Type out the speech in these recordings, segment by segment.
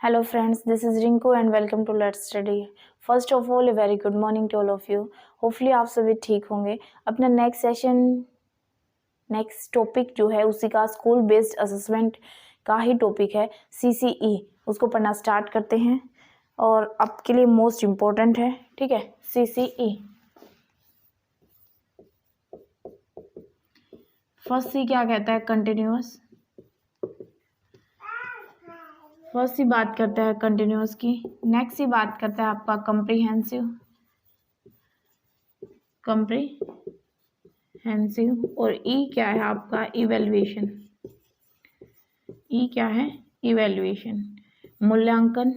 Hello friends, this is Rinku and welcome to Let's Study. First of all, a very good morning to all of you. Hopefully आप सभी ठीक होंगे. अपना next topic जो है उसी का स्कूल बेस्ड असेसमेंट का ही टॉपिक है CCE. उसको पढ़ना स्टार्ट करते हैं और आपके लिए मोस्ट इम्पोर्टेंट है. ठीक है, CCE. फर्स्ट सी क्या कहता है? कंटिन्यूअस. फर्स्ट ही बात करता है कंटिन्यूअस की. नेक्स्ट ही बात करता है आपका कम्प्रीहेंसिव और ई क्या है आपका? इवैल्यूएशन. ई क्या है? इवैल्यूएशन. मूल्यांकन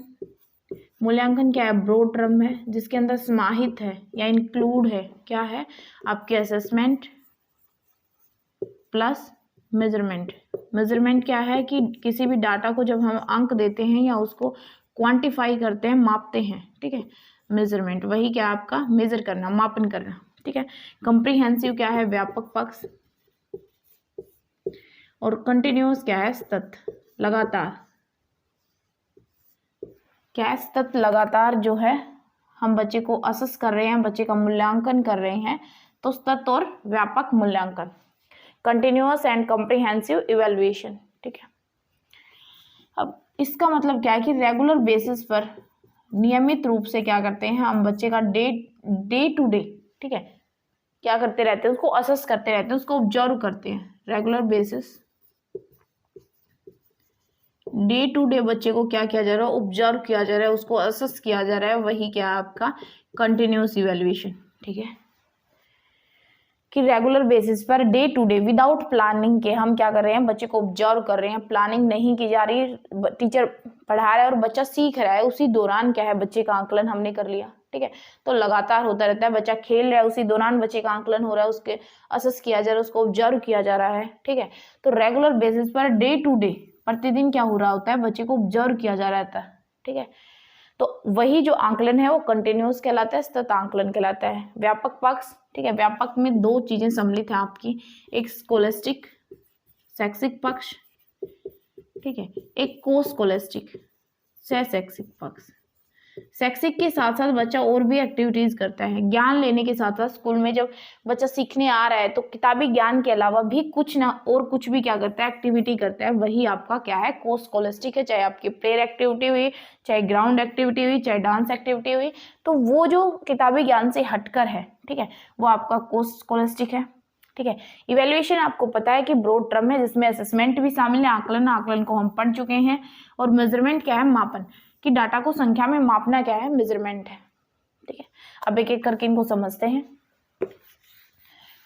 क्या है? ब्रॉड टर्म है जिसके अंदर समाहित है या इंक्लूड है. क्या है? आपके असेसमेंट प्लस मेजरमेंट क्या है कि किसी भी डाटा को जब हम अंक देते हैं या उसको क्वांटिफाई करते हैं, मापते हैं. ठीक है, मेजरमेंट वही क्या आपका? मेजर करना, मापन करना. ठीक है. कम्प्रीहेंसिव क्या है? व्यापक पक्ष. और कंटिन्यूअस क्या है? सतत, लगातार. क्या है? सतत, लगातार जो है हम बच्चे को असेस कर रहे हैं, बच्चे का मूल्यांकन कर रहे हैं, तो सतत और व्यापक मूल्यांकन. Continuous and comprehensive evaluation. ठीक है. अब इसका मतलब क्या है कि रेगुलर बेसिस पर नियमित रूप से क्या करते हैं हम? बच्चे का डे टू डे, ठीक है, क्या करते रहते हैं? उसको असेस करते रहते हैं, उसको ऑब्जर्व करते हैं. Regular basis day to day बच्चे को क्या किया जा रहा है? ऑब्जर्व किया जा रहा है, उसको असेस किया जा रहा है. वही क्या है आपका? Continuous evaluation. ठीक है, कि रेगुलर बेसिस पर day to day without planning के हम क्या कर रहे हैं? बच्चे को ऑब्जर्व कर रहे हैं. प्लानिंग नहीं की जा रही, टीचर पढ़ा रहा है और बच्चा सीख रहा है. उसी दौरान क्या है? बच्चे का आंकलन हमने कर लिया. ठीक है, तो लगातार होता रहता है. बच्चा खेल रहा है, उसी दौरान बच्चे का आंकलन हो रहा है, उसके असेस किया जा रहा है, उसको ऑब्जर्व किया जा रहा है. ठीक है, तो रेगुलर बेसिस पर डे टू डे प्रतिदिन क्या हो रहा होता है? बच्चे को ऑब्जर्व किया जा रहा है. ठीक है, तो वही जो आंकलन है वो कंटिन्यूअस कहलाता है, सतत आंकलन कहलाता है. व्यापक पक्ष. ठीक है, व्यापक में दो चीजें सम्मिलित हैं आपकी, एक स्कोलेस्टिक शैक्षिक पक्ष, ठीक है, एक को स्कोलेस्टिक शैक्षिक पक्ष. शैक्षिक के साथ साथ बच्चा और भी एक्टिविटीज करता है. ज्ञान लेने के साथ साथ स्कूल में जब बच्चा सीखने आ रहा है तो किताबी ज्ञान के अलावा भी कुछ ना और कुछ भी क्या करता है? एक्टिविटी करता है. वही आपका क्या है? को स्कोलेस्टिक है. चाहे आपकी प्रेयर एक्टिविटी हुई, चाहे ग्राउंड एक्टिविटी हुई, चाहे डांस एक्टिविटी हुई, तो वो जो किताबी ज्ञान से हटकर है, ठीक है, वो आपका को स्कोलेस्टिक है. ठीक है. इवैल्यूएशन आपको पता है कि ब्रॉड टर्म है जिसमें असेसमेंट भी शामिल है. आकलन को हम पढ़ चुके हैं. और मेजरमेंट क्या है? मापन, कि डाटा को संख्या में मापना क्या है? मेजरमेंट है. ठीक है, अब एक एक करके इनको समझते हैं.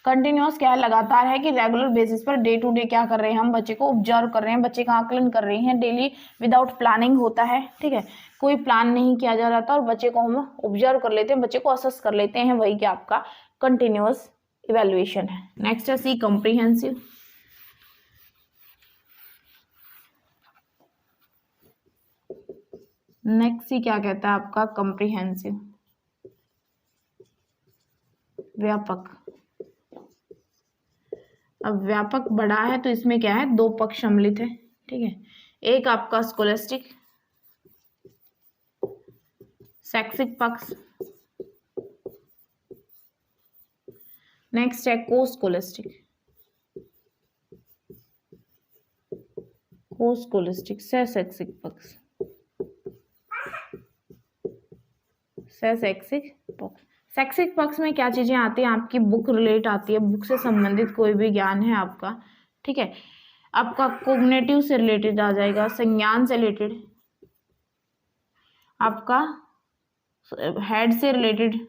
कंटिन्यूअस क्या है? लगातार है, कि रेगुलर बेसिस पर डे टू डे क्या कर रहे हैं हम? बच्चे को ऑब्जर्व कर रहे हैं, बच्चे का आकलन कर रहे हैं. डेली विदाउट प्लानिंग होता है. ठीक है, कोई प्लान नहीं किया जा रहा था और बच्चे को हम ऑब्जर्व कर लेते हैं, बच्चे को असेस कर लेते हैं. वही क्या आपका कंटिन्यूअस इवैल्यूएशन है. नेक्स्ट है सी कॉम्प्रिहेंसिव. नेक्स्ट ही क्या कहता है आपका? कॉम्प्रिहेंसिव, व्यापक. अब व्यापक बड़ा है तो इसमें क्या है? दो पक्ष सम्मिलित है. ठीक है, एक आपका स्कोलेस्टिक शैक्षिक पक्ष, नेक्स्ट है को स्कोलेस्टिक शैक्षिक पक्ष. शैक्षिक पक्ष में क्या चीजें आती हैं? आपकी बुक रिलेट आती है, बुक से संबंधित कोई भी ज्ञान है आपका. ठीक है, आपका कोग्निटिव से रिलेटेड आ जाएगा, संज्ञान से रिलेटेड, आपका हेड से रिलेटेड,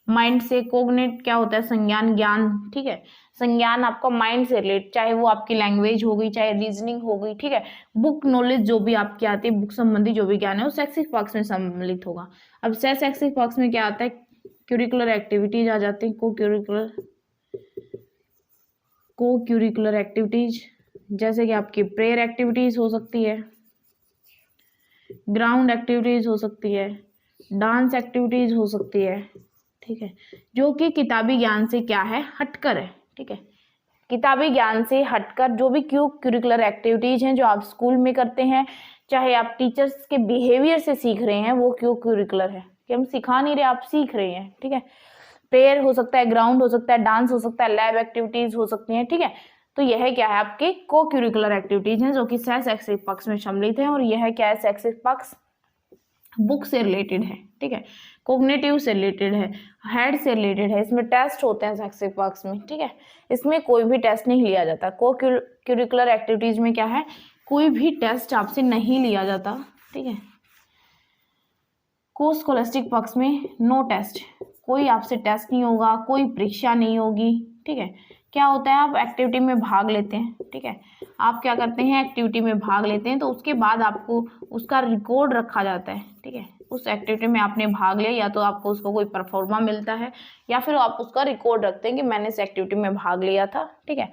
माइंड से. कोग्नेट क्या होता है? संज्ञान, ज्ञान. ठीक है, संज्ञान आपका माइंड से रिलेटेड, चाहे वो आपकी लैंग्वेज हो गई, चाहे रीजनिंग हो गई. ठीक है, बुक नॉलेज जो भी आपकी आती है, बुक संबंधी जो भी ज्ञान है वो शैक्षिक पक्ष में सम्मिलित होगा. अब शैक्षिक पक्ष में क्या आता है? क्यूरिकुलर एक्टिविटीज आ जाती है. को क्यूरिकुलर एक्टिविटीज जैसे कि आपकी प्रेयर एक्टिविटीज हो सकती है, ग्राउंड एक्टिविटीज हो सकती है, डांस एक्टिविटीज हो सकती है. ठीक है, जो कि किताबी ज्ञान से क्या है? हटकर है. ठीक है, किताबी ज्ञान से हटकर जो भी क्यूरिकुलर एक्टिविटीज हैं जो आप स्कूल में करते हैं, चाहे आप टीचर्स के बिहेवियर से सीख रहे हैं, वो क्यूरिकुलर है कि हम सिखा नहीं रहे, आप सीख रहे हैं, ठीक है। प्रेयर हो सकता है, ग्राउंड हो सकता है, डांस हो सकता है, लैब एक्टिविटीज हो सकती हैं, ठीक है। तो यह क्या है, आपके को क्यूरिकुलर एक्टिविटीज हैं जो कि सह शैक्षिक पक्ष में सम्मिलित है। और यह क्या है, शैक्षिक पक्ष बुक से रिलेटेड है, ठीक है, कोग्निटिव से रिलेटेड है, हेड से रिलेटेड है, इसमें टेस्ट होते हैं शैक्षिक पक्ष में, ठीक है। इसमें कोई भी टेस्ट नहीं लिया जाता। को क्यूरिकुलर एक्टिविटीज में क्या है, कोई भी टेस्ट आपसे नहीं लिया जाता, ठीक है। को स्कॉलस्टिक पक्ष में नो टेस्ट, कोई आपसे टेस्ट नहीं होगा, कोई परीक्षा नहीं होगी, ठीक है। क्या होता है, आप एक्टिविटी में भाग लेते हैं, ठीक है, आप क्या करते हैं, एक्टिविटी में भाग लेते हैं, तो उसके बाद आपको उसका रिकॉर्ड रखा जाता है, ठीक है। उस एक्टिविटी में आपने भाग लिया, या तो आपको उसको कोई परफॉर्मा मिलता है, या फिर आप उसका रिकॉर्ड रखते हैं कि मैंने इस एक्टिविटी में भाग लिया था, ठीक है।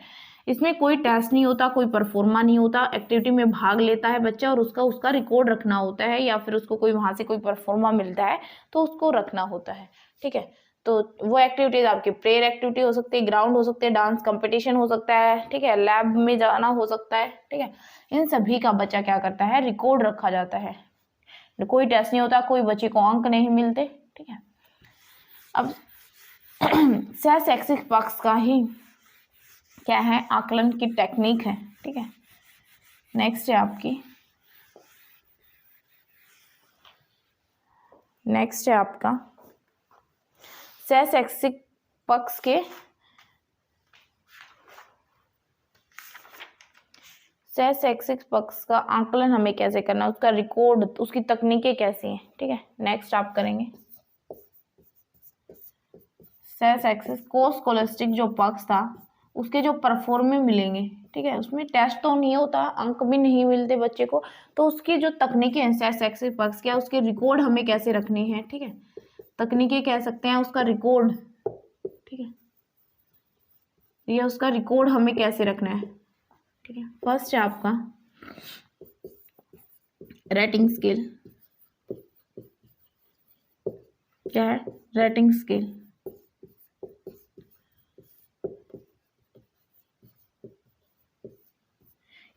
इसमें कोई टेस्ट नहीं होता, कोई परफॉर्मा नहीं होता, एक्टिविटी में भाग लेता है बच्चा और उसका रिकॉर्ड रखना होता है, या फिर उसको कोई वहाँ से कोई परफॉर्मा मिलता है तो उसको रखना होता है, ठीक है। तो वो एक्टिविटीज आपकी प्रेयर एक्टिविटी हो सकती है, ग्राउंड हो सकती है, डांस कंपटीशन हो सकता है, ठीक है, लैब में जाना हो सकता है, ठीक है। इन सभी का बच्चा क्या करता है, रिकॉर्ड रखा जाता है। कोई टेस्ट नहीं होता, कोई बच्चे को अंक नहीं मिलते, ठीक है। अब सह शैक्षिक पक्ष का ही क्या है, आकलन की टेक्निक है, ठीक है। नेक्स्ट है आपका सह शैक्षिक पक्ष के सह शैक्षिक पक्ष का आकलन हमें कैसे करना, उसका रिकॉर्ड, उसकी तकनीकें कैसी हैं, ठीक है। नेक्स्ट आप करेंगे सह शैक्षिक को स्कॉलस्टिक जो पक्ष था उसके जो परफॉर्मे मिलेंगे, ठीक है, उसमें टेस्ट तो नहीं होता, अंक भी नहीं मिलते बच्चे को, तो उसकी जो तकनीकें हैं सह शैक्षिक पक्ष क्या, उसके रिकॉर्ड हमें कैसे रखनी है, ठीक है, तकनीकें कह सकते हैं, उसका रिकॉर्ड, ठीक है, ये उसका रिकॉर्ड हमें कैसे रखना है, ठीक है। फर्स्ट है आपका रेटिंग स्केल, क्या है, रेटिंग स्केल।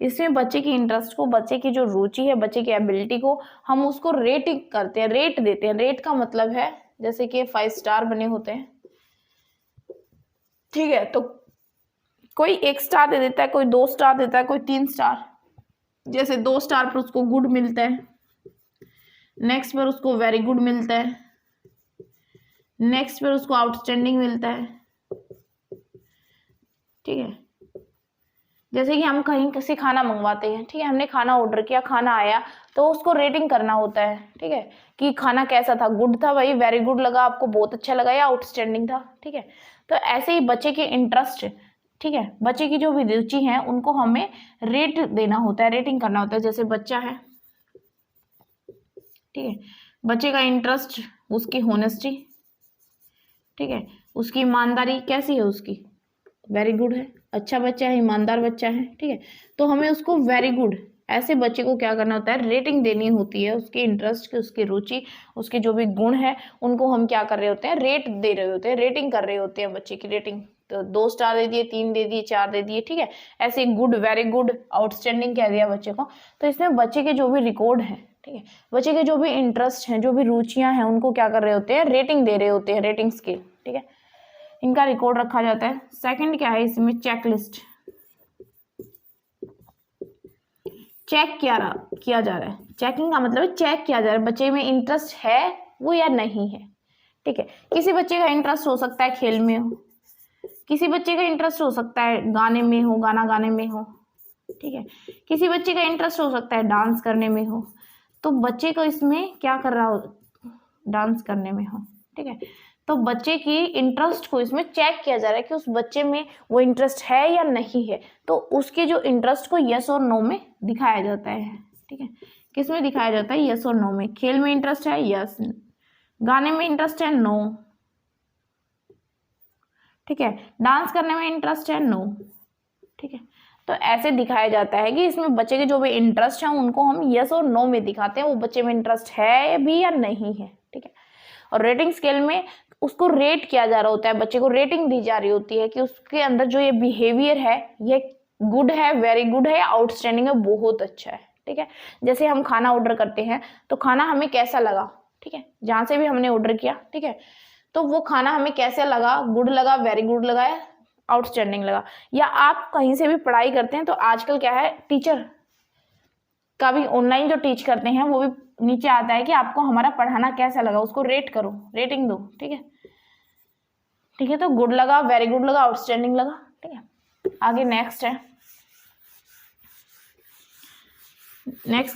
इसमें बच्चे की इंटरेस्ट को, बच्चे की जो रुचि है, बच्चे की एबिलिटी को हम उसको रेटिंग करते हैं, रेट देते हैं। रेट का मतलब है जैसे कि 5 स्टार बने होते हैं, ठीक है, तो कोई 1 स्टार दे देता है, कोई 2 स्टार देता है, कोई 3 स्टार। जैसे 2 स्टार पर उसको गुड मिलता है, नेक्स्ट पर उसको वेरी गुड मिलता है, नेक्स्ट पर उसको आउटस्टैंडिंग मिलता है, ठीक है। जैसे कि हम कहीं से खाना मंगवाते हैं, ठीक है, हमने खाना ऑर्डर किया, खाना आया, तो उसको रेटिंग करना होता है, ठीक है, कि खाना कैसा था, गुड था भाई, वेरी गुड लगा आपको, बहुत अच्छा लगा, या आउटस्टैंडिंग था, ठीक है। तो ऐसे ही बच्चे के इंटरेस्ट, ठीक है, बच्चे की जो भी रुचि है उनको हमें रेट देना होता है, रेटिंग करना होता है। जैसे बच्चा है, ठीक है, बच्चे का इंटरेस्ट, उसकी होनेस्टी, ठीक है, उसकी ईमानदारी कैसी है, उसकी वेरी गुड है, अच्छा बच्चा है, ईमानदार बच्चा है, ठीक है, तो हमें उसको वेरी गुड, ऐसे बच्चे को क्या करना होता है, रेटिंग देनी होती है। उसके इंटरेस्ट की, उसकी रुचि, उसके जो भी गुण है उनको हम क्या कर रहे होते हैं, रेट दे रहे होते हैं, रेटिंग कर रहे होते हैं बच्चे की रेटिंग। तो 2 स्टार दे दिए, 3 दे दिए, 4 दे दिए, ठीक है, ऐसे गुड, वेरी गुड, आउटस्टैंडिंग कह दिया बच्चे को। तो इसमें बच्चे के जो भी रिकॉर्ड है, ठीक है, बच्चे के जो भी इंटरेस्ट हैं, जो भी रुचियां हैं, उनको क्या कर रहे होते हैं, रेटिंग दे रहे होते हैं, रेटिंग स्केल, ठीक है, इनका रिकॉर्ड रखा जाता है। सेकंड क्या है, इसमें चेकलिस्ट, चेक किया जा रहा है, चेकिंग का मतलब है चेक किया जा रहा है बच्चे में इंटरेस्ट है वो या नहीं है, ठीक है। किसी बच्चे का इंटरेस्ट हो सकता है खेल में हो, किसी बच्चे का इंटरेस्ट हो सकता है गाने में हो, गाना गाने में हो, ठीक है, किसी बच्चे का इंटरेस्ट हो सकता है डांस करने में हो। तो बच्चे को इसमें क्या कर रहा हो, डांस करने में हो, ठीक है, तो बच्चे की इंटरेस्ट को इसमें चेक किया जा रहा है कि उस बच्चे में वो इंटरेस्ट है या नहीं है। तो उसके जो इंटरेस्ट को यस और नो में दिखाया जाता है, ठीक है, किस में दिखाया जाता है, यस और नो में। खेल में इंटरेस्ट है, यस, गाने में इंटरेस्ट है, नो, ठीक है, डांस करने में इंटरेस्ट है, नो, ठीक है। तो ऐसे दिखाया जाता है कि इसमें बच्चे के जो भी इंटरेस्ट हैं उनको हम यस और नो में दिखाते हैं, वो बच्चे में इंटरेस्ट है भी या नहीं है, ठीक है। और रेटिंग स्केल में उसको रेट किया जा रहा होता है, बच्चे को रेटिंग दी जा रही होती है कि उसके अंदर जो ये बिहेवियर है ये गुड है, वेरी गुड है, या आउटस्टैंडिंग है, बहुत अच्छा है। ठीक है, जैसे हम खाना ऑर्डर करते हैं तो खाना हमें कैसा लगा, ठीक है, जहां से भी हमने ऑर्डर किया, ठीक है, तो वो खाना हमें कैसे लगा, गुड लगा, वेरी गुड लगा, या आउटस्टैंडिंग लगा। या आप कहीं से भी पढ़ाई करते हैं तो आजकल क्या है, टीचर का भी ऑनलाइन जो टीच करते हैं वो भी नीचे आता है कि आपको हमारा पढ़ाना कैसा लगा, उसको रेट करो, रेटिंग दो। ठीक है, ठीक है, तो गुड लगा, वेरी गुड लगा, आउटस्टैंडिंग लगा। ठीक है, आगे नेक्स्ट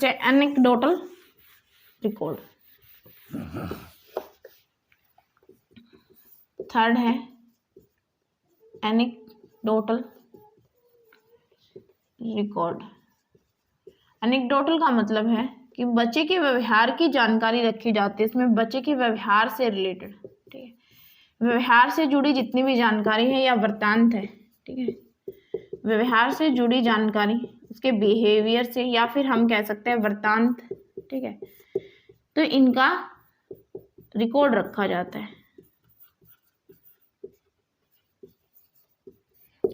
है एनेक्डोटल रिकॉर्ड। थर्ड है एनेक्डोटल रिकॉर्ड। एनेक्डोटल का मतलब है कि बच्चे के व्यवहार की जानकारी रखी जाती है, इसमें बच्चे के व्यवहार से रिलेटेड, ठीक है, व्यवहार से जुड़ी जितनी भी जानकारी है या वृत्तांत है, ठीक है, व्यवहार से जुड़ी जानकारी, उसके बिहेवियर से, या फिर हम कह सकते हैं वृत्तांत, ठीक है, तो इनका रिकॉर्ड रखा जाता है।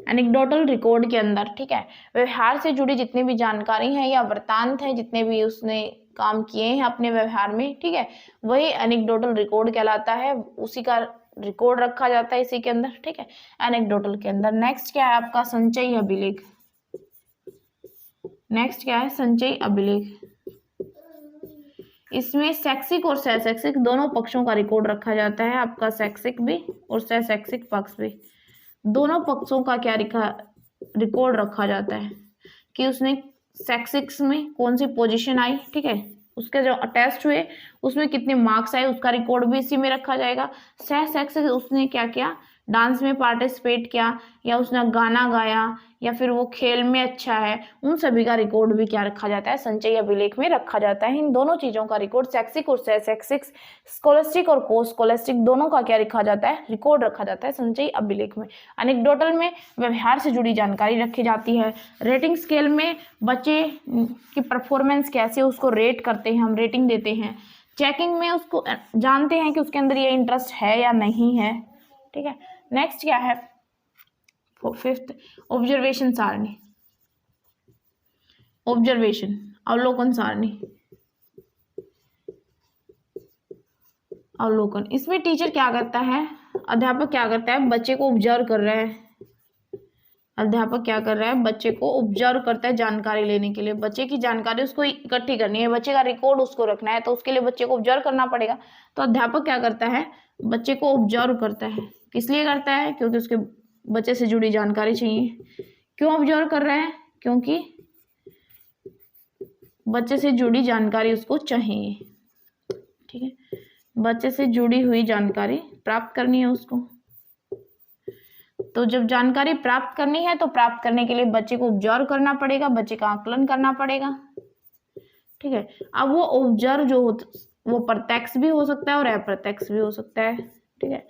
एनेक्डोटल रिकॉर्ड के अंदर, ठीक है, व्यवहार से जुड़ी जितनी भी जानकारी है या वृत्तांत है, जितने भी उसने काम किए हैं अपने व्यवहार में, ठीक है, वही एनेक्डोटल रिकॉर्ड कहलाता है, उसी का रिकॉर्ड रखा जाता है इसी के अंदर। ठीक है, एनेक्डोटल के अंदर नेक्स्ट क्या है आपका, संचयी अभिलेख। नेक्स्ट क्या है, संचयी अभिलेख। इसमें शैक्षिक और सशैक्षिक दोनों पक्षों का रिकॉर्ड रखा जाता है, आपका शैक्षिक भी और सशैक्षिक पक्ष भी, दोनों पक्षों का क्या रिकॉर्ड रखा जाता है कि उसने शैक्षिक में कौन सी पोजीशन आई, ठीक है, उसके जो टेस्ट हुए उसमें कितने मार्क्स आए, उसका रिकॉर्ड भी इसी में रखा जाएगा। सशैक्षिक उसने क्या किया, डांस में पार्टिसिपेट किया, या उसने गाना गाया, या फिर वो खेल में अच्छा है, उन सभी का रिकॉर्ड भी क्या रखा जाता है, संचयी अभिलेख में रखा जाता है। इन दोनों चीजों का रिकॉर्ड, शैक्षिक और सशैक्षिक, स्कॉलस्टिक और को स्कॉलस्टिक, दोनों का क्या रखा जाता है, रिकॉर्ड रखा जाता है संचयी अभिलेख में। एनेक्डोटल में व्यवहार से जुड़ी जानकारी रखी जाती है। रेटिंग स्केल में बच्चे की परफॉर्मेंस कैसे, उसको रेट करते हैं, हम रेटिंग देते हैं। चेकिंग में उसको जानते हैं कि उसके अंदर ये इंटरेस्ट है या नहीं है। ठीक है, नेक्स्ट क्या है, फिफ्थ, ऑब्जर्वेशन सारणी। ऑब्जर्वेशन, अवलोकन सारणी, अवलोकन। इसमें टीचर क्या करता है, अध्यापक क्या करता है, बच्चे को ऑब्जर्व कर रहा है। अध्यापक क्या कर रहा है, बच्चे को ऑब्जर्व करता है जानकारी लेने के लिए, बच्चे की जानकारी उसको इकट्ठी करनी है, बच्चे का रिकॉर्ड उसको रखना है, तो उसके लिए बच्चे को ऑब्जर्व करना पड़ेगा। तो अध्यापक क्या करता है, बच्चे को ऑब्जर्व करता है। किस लिए करता है, क्योंकि उसके बच्चे से जुड़ी जानकारी चाहिए। क्यों ऑब्जर्व कर रहा है, क्योंकि बच्चे से जुड़ी जानकारी उसको चाहिए। ठीक है, बच्चे से जुड़ी हुई जानकारी प्राप्त करनी है उसको। तो जब जानकारी प्राप्त करनी है तो प्राप्त करने के लिए बच्चे को ऑब्जर्व करना पड़ेगा, बच्चे का आकलन करना पड़ेगा। ठीक है, अब वो ऑब्जर्व जो वो प्रत्यक्ष भी हो सकता है और अप्रत्यक्ष भी हो सकता है। ठीक है,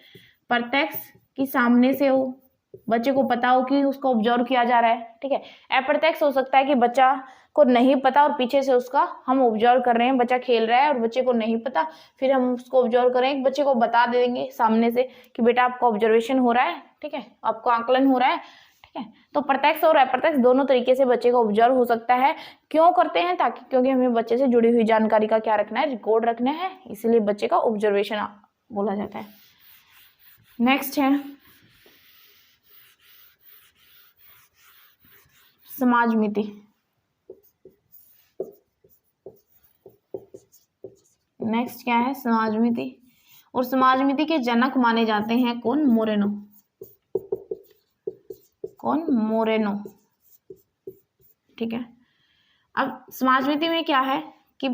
प्रत्यक्ष की सामने से हो, बच्चे को पता हो कि उसको ऑब्जर्व किया जा रहा है। ठीक है, अप्रत्यक्ष हो सकता है कि बच्चा को नहीं पता और पीछे से उसका हम ऑब्जर्व कर रहे हैं, बच्चा खेल रहा है और बच्चे को नहीं पता, फिर हम उसको ऑब्जर्व करें, बच्चे को बता देंगे सामने से कि बेटा आपका ऑब्जर्वेशन हो रहा है, ठीक है, आपको आकलन हो रहा है। ठीक है, तो प्रत्यक्ष और अप्रत्यक्ष दोनों तरीके से बच्चे का ऑब्जर्व हो सकता है। क्यों करते हैं, ताकि क्योंकि हमें बच्चे से जुड़ी हुई जानकारी का क्या रखना है, रिकॉर्ड रखना है, इसीलिए बच्चे का ऑब्जर्वेशन बोला जाता है। नेक्स्ट है समाजमिति। नेक्स्ट क्या है, समाजमिति। और समाजमिति के जनक माने जाते हैं कौन, मोरेनो। कौन, मोरेनो। ठीक है, अब समाजमिति में क्या है कि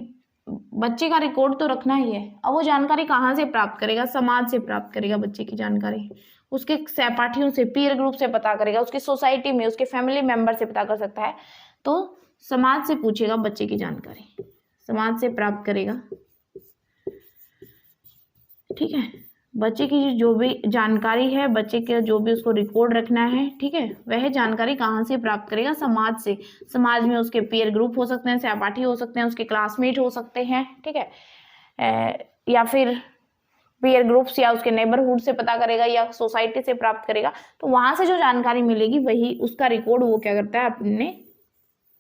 बच्चे का रिकॉर्ड तो रखना ही है, अब वो जानकारी कहाँ से प्राप्त करेगा, समाज से प्राप्त करेगा बच्चे की जानकारी, उसके सहपाठियों से, पीयर ग्रुप से पता करेगा, उसकी सोसाइटी में उसके फैमिली मेंबर से पता कर सकता है। तो समाज से पूछेगा बच्चे की जानकारी, समाज से प्राप्त करेगा। ठीक है, बच्चे की जो भी जानकारी है, बच्चे के जो भी उसको रिकॉर्ड रखना है, ठीक है, वह जानकारी कहाँ से प्राप्त करेगा, समाज से। समाज में उसके पीयर ग्रुप हो सकते हैं, सहपाठी हो सकते हैं, उसके क्लासमेट हो सकते हैं, ठीक है, या फिर पीयर ग्रुप्स या उसके नेबरहुड से पता करेगा या सोसाइटी से प्राप्त करेगा, तो वहां से जो जानकारी मिलेगी वही उसका रिकॉर्ड वो क्या करता है अपने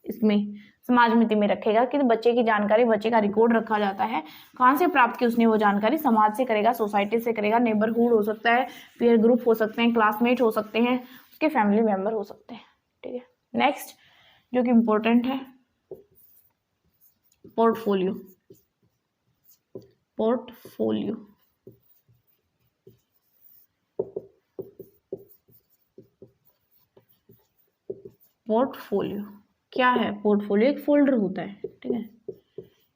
इसमें समाज मिति में रखेगा कि बच्चे की जानकारी, बच्चे का रिकॉर्ड रखा जाता है। कहाँ से प्राप्त की उसने वो जानकारी, समाज से करेगा, सोसाइटी से करेगा, नेबरहुड हो सकता है, पीयर ग्रुप हो सकते हैं, क्लासमेट हो सकते हैं, उसके फैमिली मेंबर हो सकते हैं। ठीक है, नेक्स्ट जो कि इम्पोर्टेंट है पोर्टफोलियो। पोर्टफोलियो पोर्टफोलियो क्या है? पोर्टफोलियो एक फोल्डर होता है। ठीक है,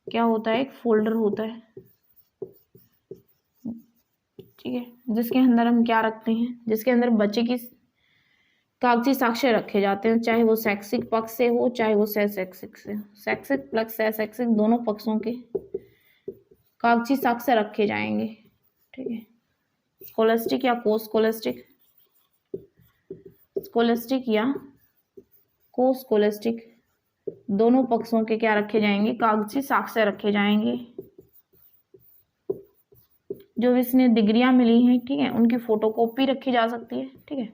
क्या होता है? एक फोल्डर होता है। ठीक है, जिसके अंदर हम क्या रखते हैं, जिसके अंदर बच्चे की कागजी साक्ष्य रखे जाते हैं, चाहे वो शैक्षिक पक्ष से हो चाहे वो शैक्षिक से, शैक्षिक प्लस शैक्षिक दोनों पक्षों के कागजी साक्ष्य रखे जाएंगे। ठीक है, स्कॉलस्टिक या को स्कॉलस्टिक, स्कॉलस्टिक या को स्कॉलस्टिक दोनों पक्षों के क्या रखे जाएंगे? कागजी साक्ष्य रखे जाएंगे। जो भी इसने डिग्रियां मिली हैं, ठीक है, उनकी फोटोकॉपी रखी जा सकती है। ठीक है,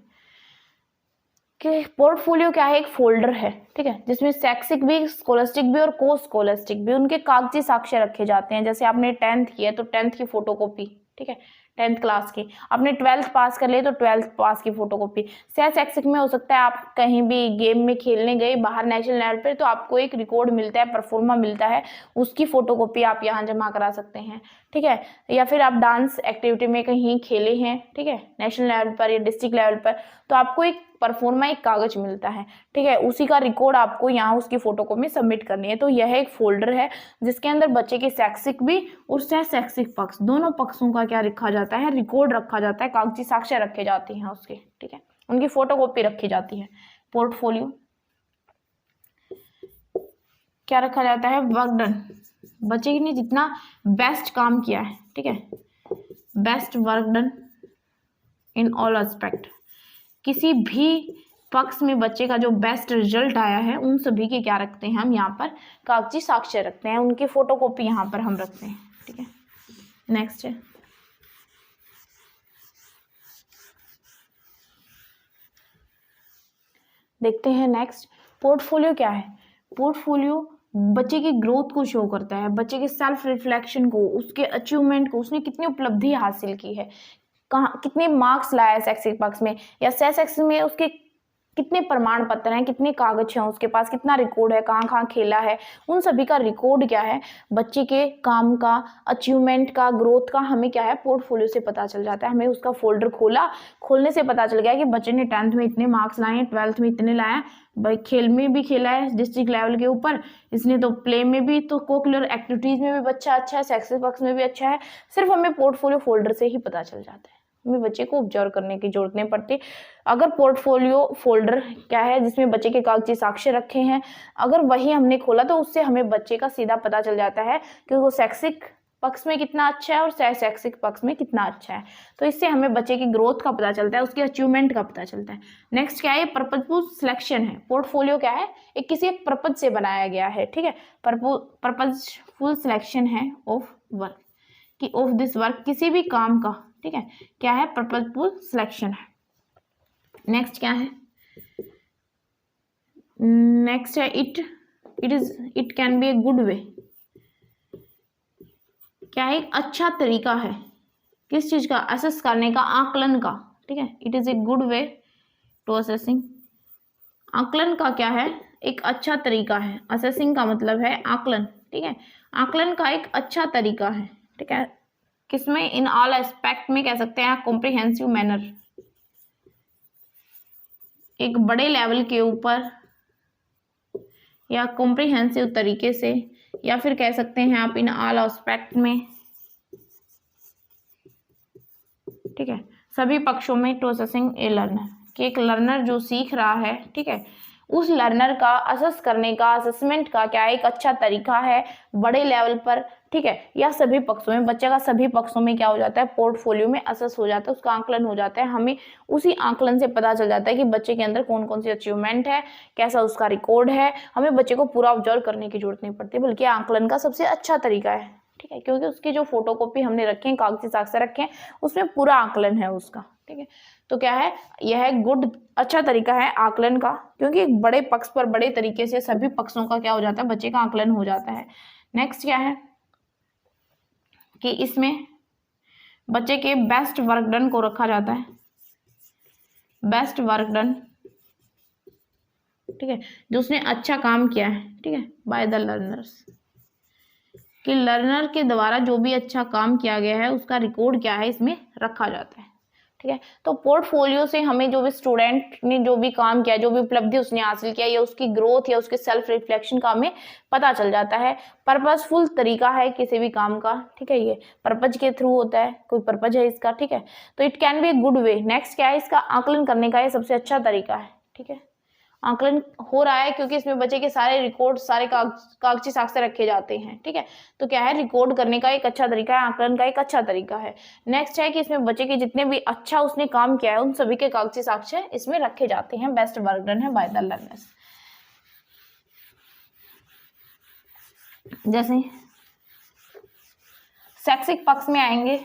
कि पोर्टफोलियो क्या है? एक फोल्डर है। ठीक है, जिसमें शैक्षिक भी, स्कॉलस्टिक भी और को स्कॉलस्टिक भी, उनके कागजी साक्ष्य रखे जाते हैं। जैसे आपने 10th किया तो 10th की फोटोकॉपी, ठीक है, 10th क्लास की, आपने 12th पास कर लिए तो 12th पास की फोटोकॉपी। शैक्षिक में हो सकता है आप कहीं भी गेम में खेलने गए बाहर नेशनल लेवल पर, तो आपको एक रिकॉर्ड मिलता है, परफॉर्मा मिलता है, उसकी फोटोकॉपी आप यहाँ जमा करा सकते हैं। ठीक है, या फिर आप डांस एक्टिविटी में कहीं खेले हैं, ठीक है, नेशनल लेवल पर या डिस्ट्रिक्ट लेवल पर, तो आपको एक परफॉर्मा, एक कागज मिलता है। ठीक है, उसी का रिकॉर्ड आपको यहाँ उसकी फोटोकॉपी सबमिट करनी है। तो यह एक फोल्डर है जिसके अंदर बच्चे के शैक्षिक भी और शैक्षिक पक्ष दोनों पक्षों का क्या रखा जाता है? रिकॉर्ड रखा जाता है, कागजी साक्ष्य रखे जाते हैं उसके। ठीक है, उनकी फोटोकॉपी रखी जाती है। पोर्टफोलियो क्या रखा जाता है? वर्क डन, बच्चे ने जितना बेस्ट काम किया है। ठीक है, best work done in all aspect, किसी भी पक्ष में बच्चे का जो बेस्ट रिजल्ट आया है उन सभी के क्या रखते हैं हम यहाँ पर? कागजी साक्ष्य रखते हैं, उनकी फोटोकॉपी यहाँ पर हम रखते हैं। ठीक है, नेक्स्ट है देखते हैं नेक्स्ट, पोर्टफोलियो क्या है? पोर्टफोलियो बच्चे की ग्रोथ को शो करता है, बच्चे के सेल्फ रिफ्लेक्शन को, उसके अचीवमेंट को, उसने कितनी उपलब्धि हासिल की है, कहाँ कितने मार्क्स लाया है शैक्षिक पक्ष में या शैक्षिक में, उसके कितने प्रमाण पत्र हैं, कितने कागज हैं उसके पास, कितना रिकॉर्ड है, कहाँ कहाँ खेला है, उन सभी का रिकॉर्ड क्या है? बच्चे के काम का, अचीवमेंट का, ग्रोथ का हमें क्या है? पोर्टफोलियो से पता चल जाता है। हमें उसका फोल्डर खोलने से पता चल गया कि बच्चे ने 10th में इतने मार्क्स लाए हैं, 12th में इतने लाए हैं, भाई खेल में भी खेला है डिस्ट्रिक्ट लेवल के ऊपर, इसने तो प्ले में भी, तो कोकुलर एक्टिविटीज में भी बच्चा अच्छा है, शैक्षिक पक्ष में भी अच्छा है। सिर्फ हमें पोर्टफोलियो फोल्डर से ही पता चल जाता है, हमें बच्चे को ऑब्जर्व करने की जरूरत नहीं पड़ती। अगर पोर्टफोलियो फोल्डर क्या है जिसमें बच्चे के कागजी साक्ष्य रखे हैं, अगर वही हमने खोला तो उससे हमें बच्चे का सीधा पता चल जाता है कि वो शैक्षिक पक्ष में कितना अच्छा है और शैक्षिक पक्ष में कितना अच्छा है। तो इससे हमें बच्चे की ग्रोथ का पता चलता है, उसके अचीवमेंट का पता चलता है। नेक्स्ट क्या है? पर्पजफुल सिलेक्शन है। पोर्टफोलियो क्या है? एक किसी एक पर्पज से बनाया गया है। ठीक है, पर्पजफुल सिलेक्शन है ऑफ वर्क, कि ऑफ दिस वर्क, किसी भी काम का। ठीक है, क्या है? पर्पजफुल सिलेक्शन है। नेक्स्ट क्या है? नेक्स्ट है it can be A good वे। क्या है? एक अच्छा तरीका है किस चीज का? असेस करने का, आकलन का। ठीक है, it is a good way to assessing. आकलन का क्या है? एक अच्छा तरीका है। असेसिंग का मतलब है आकलन। ठीक है, आकलन का एक अच्छा तरीका है। ठीक है, किसमें? इन ऑल एस्पेक्ट में कह सकते हैं, कॉम्प्रिहेंसिव मैनर, एक बड़े लेवल के ऊपर या कॉम्प्रिहेंसिव तरीके से, या फिर कह सकते हैं आप इन ऑल एस्पेक्ट में। ठीक है, सभी पक्षों में टू असेसिंग ए लर्नर, कि एक लर्नर जो सीख रहा है, ठीक है, उस लर्नर का असेस करने का, असेसमेंट का क्या एक अच्छा तरीका है बड़े लेवल पर। ठीक है, या सभी पक्षों में, बच्चे का सभी पक्षों में क्या हो जाता है? पोर्टफोलियो में असेस हो जाता है, उसका आकलन हो जाता है। हमें उसी आकलन से पता चल जाता है कि बच्चे के अंदर कौन कौन सी अचीवमेंट है, कैसा उसका रिकॉर्ड है। हमें बच्चे को पूरा ऑब्जर्व करने की जरूरत नहीं पड़ती, बल्कि आकलन का सबसे अच्छा तरीका है। ठीक ठीक है, क्योंकि उसकी जो फोटोकॉपी हमने रखे हैं, कागजी साक्ष्य रखे हैं, उसमें पूरा आकलन है उसका, ठीक है। तो क्या है, यह गुड अच्छा तरीका है आकलन का, क्योंकि एक बड़े पक्ष पर बड़े तरीके से सभी पक्षों का क्या हो जाता है, बच्चे का आकलन हो जाता है। नेक्स्ट क्या है कि इसमें बच्चे के बेस्ट वर्क डन को रखा जाता है, बेस्ट वर्क डन, ठीक है, जो उसने अच्छा काम किया है, ठीक है, बाय द लर्नर्स, कि लर्नर के द्वारा जो भी अच्छा काम किया गया है उसका रिकॉर्ड क्या है इसमें रखा जाता है, ठीक है। तो पोर्टफोलियो से हमें जो भी स्टूडेंट ने जो भी काम किया, जो भी उपलब्धि उसने हासिल किया, या उसकी ग्रोथ या उसके सेल्फ रिफ्लेक्शन का हमें पता चल जाता है। पर्पसफुल तरीका है किसी भी काम का, ठीक है, ये पर्पज के थ्रू होता है, कोई पर्पज है इसका, ठीक है। तो it can be A good way. Next क्या है, इसका आकलन करने का ये सबसे अच्छा तरीका है, ठीक है। आकलन हो रहा है क्योंकि इसमें बच्चे के सारे रिकॉर्ड, सारे कागजी साक्ष्य रखे जाते हैं, ठीक है। तो क्या है, रिकॉर्ड करने का एक अच्छा तरीका है, आकलन का एक अच्छा तरीका है। नेक्स्ट है कि इसमें बच्चे के जितने भी अच्छा उसने काम किया है उन सभी के कागजी साक्ष्य इसमें रखे जाते हैं। बेस्ट वर्क डन है बाय द लर्नर्स। जैसे शैक्षिक पक्ष में आएंगे,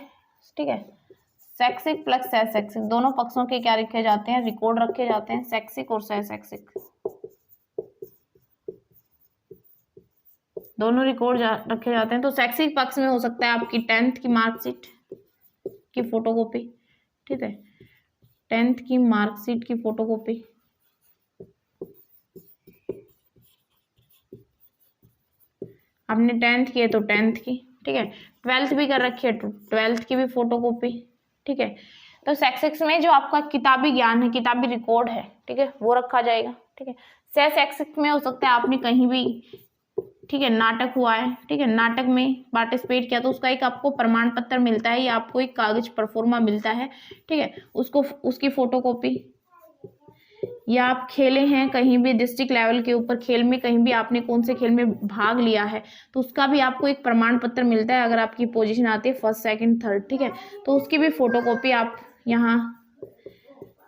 ठीक है, शैक्षिक प्लस सहशैक्षिक दोनों पक्षों के क्या रखे जाते हैं, रिकॉर्ड रखे जाते हैं, शैक्षिक और सहशैक्षिक दोनों रिकॉर्ड रखे जाते हैं। तो शैक्षिक पक्ष में हो सकता है आपकी 10th की मार्कशीट की फोटोकॉपी, ठीक है, 10th की मार्कशीट की फोटोकॉपी, आपने 10th की है तो 10th की, ठीक है, 12th भी कर रखी है तो 12th की भी फोटोकॉपी, ठीक है। तो शैक्षिक में जो आपका किताबी ज्ञान है, किताबी रिकॉर्ड है, ठीक है, वो रखा जाएगा, ठीक है। शैक्षिक में हो सकता है आपने कहीं भी, ठीक है, नाटक हुआ है, ठीक है, नाटक में पार्टिसिपेट किया तो उसका एक आपको प्रमाण पत्र मिलता है या आपको एक कागज परफॉर्मा मिलता है, ठीक है, उसको उसकी फोटोकॉपी, या आप खेले हैं कहीं भी डिस्ट्रिक्ट लेवल के ऊपर खेल में, कहीं भी आपने कौन से खेल में भाग लिया है तो उसका भी आपको एक प्रमाण पत्र मिलता है, अगर आपकी पोजीशन आती है 1st, 2nd, 3rd, ठीक है, तो उसकी भी फोटोकॉपी आप यहाँ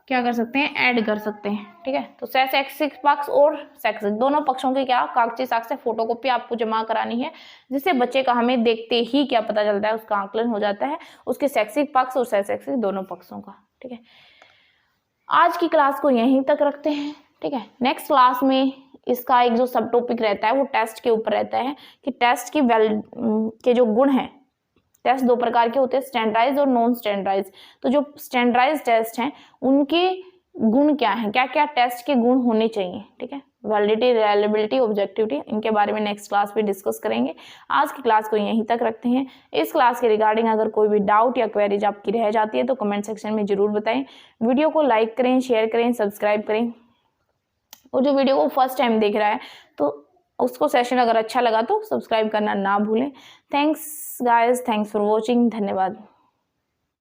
क्या कर सकते हैं, ऐड कर सकते हैं, ठीक है। तो शैक्षिक पक्ष और शैक्षिक दोनों पक्षों के क्या कागजी साक्ष्य फोटोकॉपी आपको जमा करानी है, जिससे बच्चे का हमें देखते ही क्या पता चलता है, उसका आकलन हो जाता है उसके शैक्षिक पक्ष और शैक्षिक दोनों पक्षों का, ठीक है। आज की क्लास को यहीं तक रखते हैं, ठीक है। नेक्स्ट क्लास में इसका एक जो सब टॉपिक रहता है वो टेस्ट के ऊपर रहता है, कि टेस्ट की के जो गुण हैं, टेस्ट 2 प्रकार के होते हैं, स्टैंडर्डाइज और नॉन स्टैंडर्डाइज। तो जो स्टैंडर्डाइज टेस्ट हैं उनके गुण क्या हैं, क्या क्या टेस्ट के गुण होने चाहिए, ठीक है, वैलिडिटी, रिलायबिलिटी, ऑब्जेक्टिविटी, इनके बारे में नेक्स्ट क्लास में डिस्कस करेंगे। आज की क्लास को यहीं तक रखते हैं। इस क्लास के रिगार्डिंग अगर कोई भी डाउट या क्वेरीज आपकी रह जाती है तो कमेंट सेक्शन में जरूर बताएं। वीडियो को लाइक करें, शेयर करें, सब्सक्राइब करें, और जो वीडियो को फर्स्ट टाइम देख रहा है तो उसको सेशन अगर अच्छा लगा तो सब्सक्राइब करना ना भूलें। Thanks guys, thanks for watching, धन्यवाद।